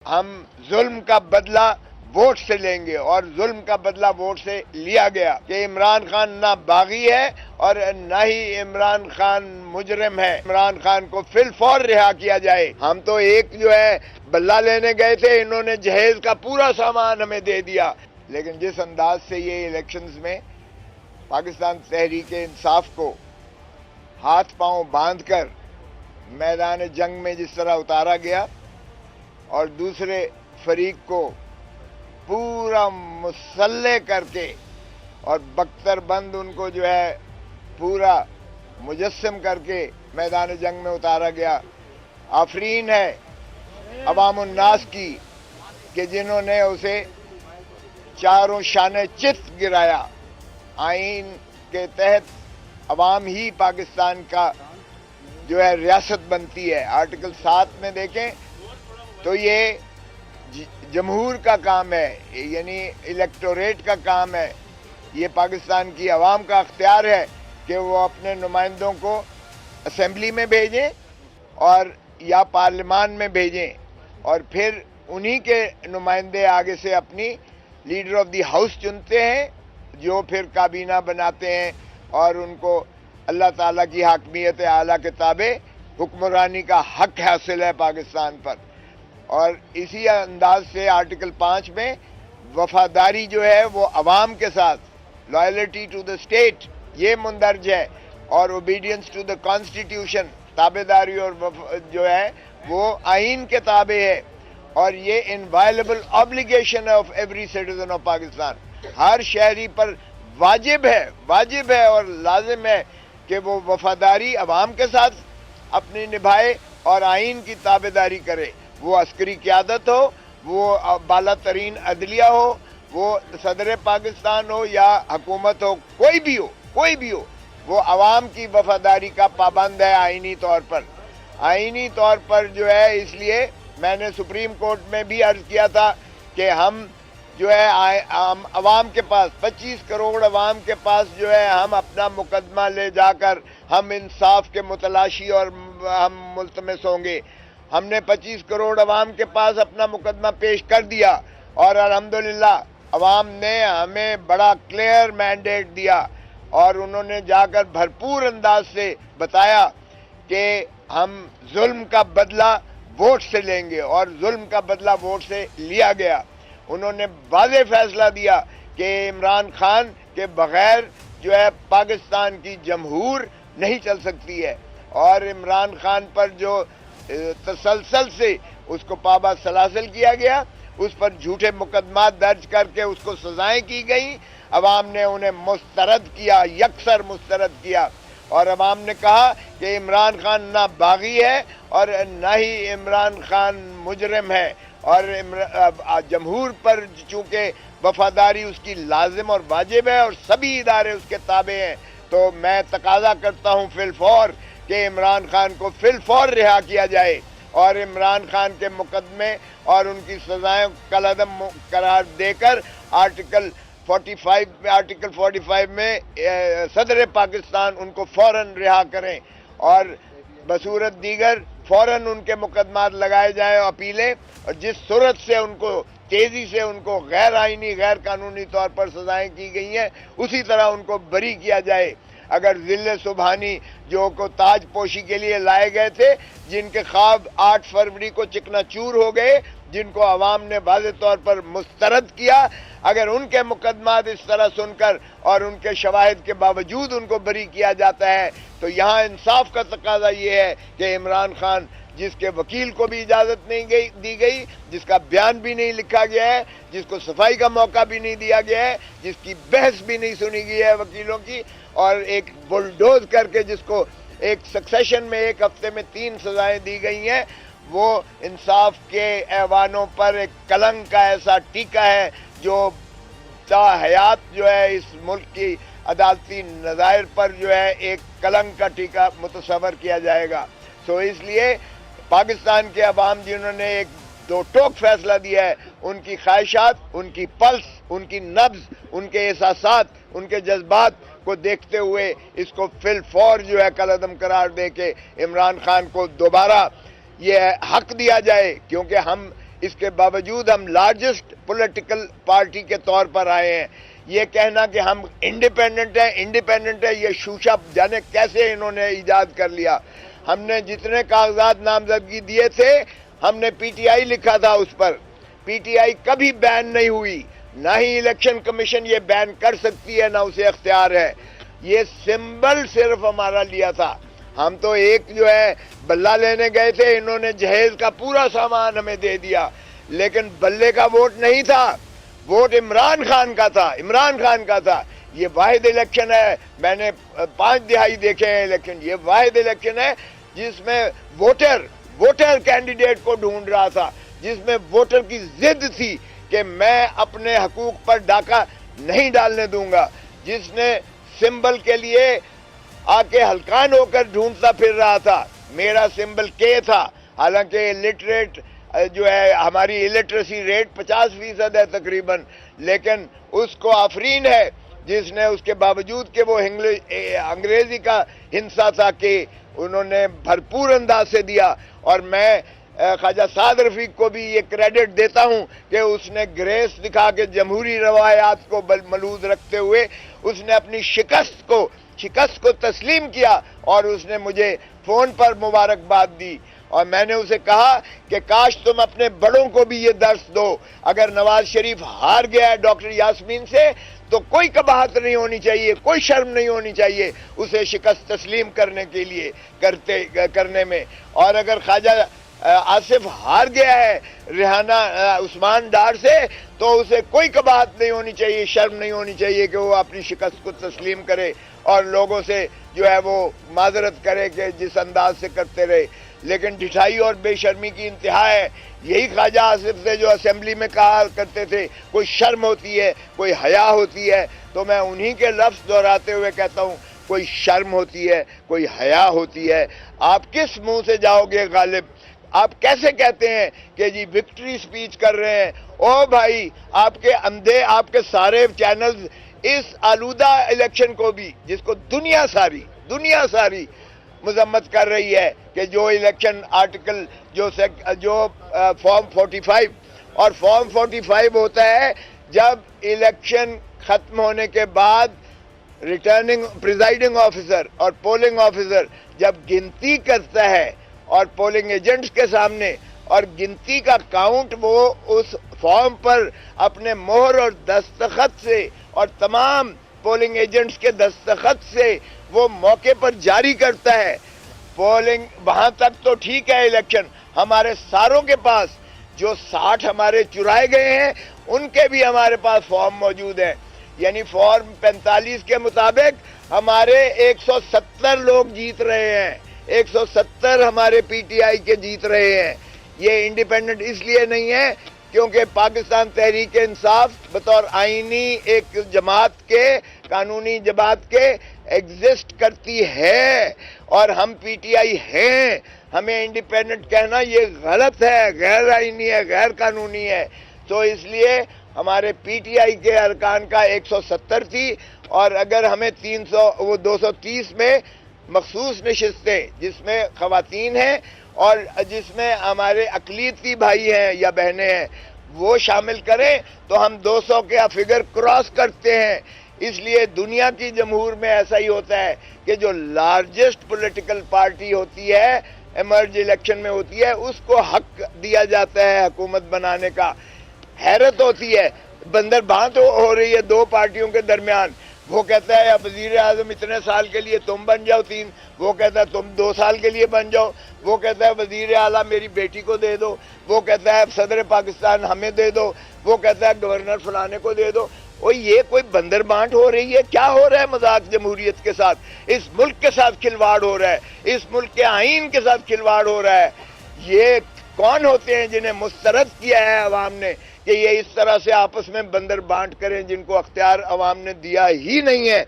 ہم ظلم کا بدلہ ووٹ سے لیں گے اور ظلم کا بدلہ ووٹ سے لیا گیا کہ عمران خان نہ باغی ہے اور نہ ہی عمران خان مجرم ہے۔ عمران خان کو فی الفور رہا کیا جائے۔ ہم تو ایک جو ہے بلہ لینے گئے تھے، انہوں نے جہیز کا پورا سامان ہمیں دے دیا۔ لیکن جس انداز سے یہ الیکشنز میں پاکستان تحریک انصاف کو ہاتھ پاؤں باندھ کر میدان جنگ میں جس طرح اتارا گیا اور دوسرے فریق کو پورا مسلح کر کے اور بختر بند ان کو جو ہے پورا مجسم کر کے میدان جنگ میں اتارا گیا، آفرین ہے عوام الناس کی کہ جنہوں نے اسے چاروں شانے چت گرایا۔ آئین کے تحت عوام ہی پاکستان کا جو ہے ریاست بنتی ہے۔ آرٹیکل 7 میں دیکھیں تو یہ جمہور کا کام ہے، یعنی الیکٹوریٹ کا کام ہے۔ یہ پاکستان کی عوام کا اختیار ہے کہ وہ اپنے نمائندوں کو اسمبلی میں بھیجیں اور یا پارلیمان میں بھیجیں، اور پھر انہی کے نمائندے آگے سے اپنی لیڈر آف دی ہاؤس چنتے ہیں، جو پھر کابینہ بناتے ہیں اور ان کو اللہ تعالیٰ کی حاکمیت اعلیٰ کے تابع حکمرانی کا حق حاصل ہے پاکستان پر۔ اور اسی انداز سے آرٹیکل 5 میں وفاداری جو ہے وہ عوام کے ساتھ، لائلٹی ٹو دا اسٹیٹ، یہ مندرج ہے، اور اوبیڈینس ٹو دا کانسٹیٹیوشن، تابع داری اور جو ہے وہ آئین کے تابع ہے، اور یہ انوائلیبل آبلیگیشن ہے of every citizen of Pakistan. ہر شہری پر واجب ہے اور لازم ہے کہ وہ وفاداری عوام کے ساتھ اپنی نبھائے اور آئین کی تابع داری کرے، وہ عسکری قیادت ہو، وہ بالا ترین عدلیہ ہو، وہ صدر پاکستان ہو یا حکومت ہو، کوئی بھی ہو، وہ عوام کی وفاداری کا پابند ہے آئینی طور پر جو ہے۔ اس لیے میں نے سپریم کورٹ میں بھی عرض کیا تھا کہ ہم جو ہے عوام کے پاس 25 کروڑ عوام کے پاس جو ہے ہم اپنا مقدمہ لے جا کر ہم انصاف کے متلاشی اور ہم ملتمس ہوں گے۔ ہم نے 25 کروڑ عوام کے پاس اپنا مقدمہ پیش کر دیا اور الحمدللہ عوام نے ہمیں بڑا کلیئر مینڈیٹ دیا، اور انہوں نے جا کر بھرپور انداز سے بتایا کہ ہم ظلم کا بدلہ ووٹ سے لیں گے، اور ظلم کا بدلہ ووٹ سے لیا گیا۔ انہوں نے واضح فیصلہ دیا کہ عمران خان کے بغیر جو ہے پاکستان کی جمہور نہیں چل سکتی ہے، اور عمران خان پر جو تسلسل سے اس کو پابند سلاسل کیا گیا، اس پر جھوٹے مقدمات درج کر کے اس کو سزائیں کی گئیں، عوام نے انہیں مسترد کیا، یکسر مسترد کیا، اور عوام نے کہا کہ عمران خان نہ باغی ہے اور نہ ہی عمران خان مجرم ہے، اور جمہور پر چونکہ وفاداری اس کی لازم اور واجب ہے اور سبھی ادارے اس کے تابع ہیں، تو میں تقاضا کرتا ہوں فی الفور کہ عمران خان کو فی الفور رہا کیا جائے، اور عمران خان کے مقدمے اور ان کی سزائیں کالعدم قرار دے کر آرٹیکل 45 میں صدر پاکستان ان کو فوراً رہا کریں، اور بصورت دیگر فوراً ان کے مقدمات لگائے جائیں، اپیلیں، اور جس صورت سے ان کو تیزی سے ان کو غیر آئینی غیر قانونی طور پر سزائیں کی گئی ہیں اسی طرح ان کو بری کیا جائے۔ اگر ذل سبحانی جو کو تاج پوشی کے لیے لائے گئے تھے، جن کے خواب 8 فروری کو چکنا چور ہو گئے، جن کو عوام نے واضح طور پر مسترد کیا، اگر ان کے مقدمات اس طرح سن کر اور ان کے شواہد کے باوجود ان کو بری کیا جاتا ہے، تو یہاں انصاف کا تقاضا یہ ہے کہ عمران خان، جس کے وکیل کو بھی اجازت نہیں دی گئی، جس کا بیان بھی نہیں لکھا گیا ہے، جس کو صفائی کا موقع بھی نہیں دیا گیا ہے، جس کی بحث بھی نہیں سنی گئی ہے وکیلوں کی، اور ایک بلڈوز کر کے جس کو ایک سکسیشن میں 1 ہفتے میں 3 سزائیں دی گئی ہیں، وہ انصاف کے ایوانوں پر ایک کلنک کا ایسا ٹیکا ہے جو تا حیات جو ہے اس ملک کی عدالتی نظائر پر جو ہے ایک کلنک کا ٹیکا متصور کیا جائے گا۔ سو اس لیے پاکستان کے عوام جنہوں نے ایک دو ٹوک فیصلہ دیا ہے، ان کی خواہشات، ان کی پلس، ان کی نبض، ان کے احساسات، ان کے جذبات کو دیکھتے ہوئے اس کو فی الفور جو ہے کالعدم قرار دے کے عمران خان کو دوبارہ یہ حق دیا جائے، کیونکہ ہم اس کے باوجود ہم لارجسٹ پولیٹیکل پارٹی کے طور پر آئے ہیں. یہ کہنا کہ ہم انڈیپینڈنٹ ہے یہ شوشہ جانے کیسے انہوں نے ایجاد کر لیا. ہم نے جتنے کاغذات نامزدگی دیے تھے ہم نے پی ٹی آئی لکھا تھا اس پر. پی ٹی آئی کبھی بین نہیں ہوئی, نہ ہی الیکشن کمیشن یہ بین کر سکتی ہے, نہ اسے اختیار ہے. یہ سمبل صرف ہمارا لیا تھا. ہم تو ایک جو ہے بلہ لینے گئے تھے, انہوں نے جہیز کا پورا سامان ہمیں دے دیا, لیکن بلے کا ووٹ نہیں تھا, ووٹ عمران خان کا تھا. یہ واحد الیکشن ہے, میں نے 5 دہائی دیکھے ہیں الیکشن, یہ واحد الیکشن ہے جس میں ووٹر کینڈیڈیٹ کو ڈھونڈ رہا تھا, جس میں ووٹر کی ضد تھی کہ میں اپنے حقوق پر ڈاکہ نہیں ڈالنے دوں گا, جس نے سمبل کے لیے آ کے ہلکان ہو کر ڈھونڈتا پھر رہا تھا. میرا سمبل کے تھا, حالانکہ الٹریٹ جو ہے ہماری الٹریسی ریٹ 50% ہے تقریباً, لیکن اس کو آفرین ہے جس نے اس کے باوجود کہ وہ انگریزی کا ہنسا تھا کہ انہوں نے بھرپور انداز سے دیا. اور میں خواجہ سعد رفیق کو بھی یہ کریڈٹ دیتا ہوں کہ اس نے گریس دکھا کے جمہوری روایات کو ملحوظ رکھتے ہوئے اس نے اپنی شکست کو تسلیم کیا, اور اس نے مجھے فون پر مبارکباد دی. اور میں نے اسے کہا کہ کاش تم اپنے بڑوں کو بھی یہ درس دو. اگر نواز شریف ہار گیا ہے ڈاکٹر یاسمین سے تو کوئی قباحت نہیں ہونی چاہیے, کوئی شرم نہیں ہونی چاہیے اسے شکست تسلیم کرنے میں. اور اگر خواجہ آصف ہار گیا ہے ریحانہ عثمان ڈار سے تو اسے کوئی قباحت نہیں ہونی چاہیے, شرم نہیں ہونی چاہیے کہ وہ اپنی شکست کو تسلیم کرے اور لوگوں سے جو ہے وہ معذرت کرے کہ جس انداز سے کرتے رہے. لیکن ڈھٹائی اور بے شرمی کی انتہا ہے. یہی خواجہ آصف سے جو اسمبلی میں کہا کرتے تھے کوئی شرم ہوتی ہے, کوئی حیا ہوتی ہے, تو میں انہی کے لفظ دہراتے ہوئے کہتا ہوں کوئی شرم ہوتی ہے, کوئی حیا ہوتی ہے. آپ کس منہ سے جاؤ گے غالب؟ آپ کیسے کہتے ہیں کہ جی وکٹری سپیچ کر رہے ہیں؟ او بھائی, آپ کے اندھے, آپ کے سارے چینلز اس آلودہ الیکشن کو بھی, جس کو دنیا ساری مذمت کر رہی ہے کہ جو الیکشن آرٹیکل جو فارم 45 اور فارم 45 ہوتا ہے جب الیکشن ختم ہونے کے بعد ریٹرننگ پریزائڈنگ آفیسر اور پولنگ آفیسر جب گنتی کرتا ہے اور پولنگ ایجنٹس کے سامنے, اور گنتی کا کاؤنٹ وہ اس فارم پر اپنے مہر اور دستخط سے اور تمام پولنگ ایجنٹس کے دستخط سے وہ موقع پر جاری کرتا ہے. پولنگ وہاں تک تو ٹھیک ہے الیکشن, ہمارے ساروں کے پاس جو 60 ہمارے چرائے گئے ہیں ان کے بھی ہمارے پاس فارم موجود ہیں. یعنی فارم 45 کے مطابق ہمارے 170 لوگ جیت رہے ہیں, 170 ہمارے پی ٹی آئی کے جیت رہے ہیں. یہ انڈیپینڈنٹ اس لیے نہیں ہے کیونکہ پاکستان تحریک انصاف بطور آئینی ایک جماعت کے, قانونی جماعت کے ایگزسٹ کرتی ہے, اور ہم پی ٹی آئی ہیں. ہمیں انڈیپینڈنٹ کہنا یہ غلط ہے, غیر آئینی ہے, غیر قانونی ہے. تو اس لیے ہمارے پی ٹی آئی کے ارکان کا 170 تھی, اور اگر ہمیں 230 میں مخصوص نشستیں جس میں خواتین ہیں اور جس میں ہمارے اقلیتی بھائی ہیں یا بہنیں ہیں وہ شامل کریں تو ہم 200 کا فگر کراس کرتے ہیں. اس لیے دنیا کی جمہور میں ایسا ہی ہوتا ہے کہ جو لارجسٹ پولیٹیکل پارٹی ہوتی ہے ایمرج الیکشن میں ہوتی ہے اس کو حق دیا جاتا ہے حکومت بنانے کا. حیرت ہوتی ہے, بندر بانٹ ہو رہی ہے 2 پارٹیوں کے درمیان. وہ کہتا ہے وزیر اعظم اتنے سال کے لیے تم بن جاؤ 3, وہ کہتا ہے تم 2 سال کے لیے بن جاؤ, وہ کہتا ہے وزیر اعلیٰ میری بیٹی کو دے دو, وہ کہتا ہے صدر پاکستان ہمیں دے دو, وہ کہتا ہے گورنر فلانے کو دے دو. وہ یہ کوئی بندر بانٹ ہو رہی ہے؟ کیا ہو رہا ہے مذاق جمہوریت کے ساتھ؟ اس ملک کے ساتھ کھلواڑ ہو رہا ہے, اس ملک کے آئین کے ساتھ کھلواڑ ہو رہا ہے. یہ کون ہوتے ہیں جنہیں مسترد کیا ہے عوام نے کہ یہ اس طرح سے آپس میں بندر بانٹ کریں جن کو اختیار عوام نے دیا ہی نہیں ہے؟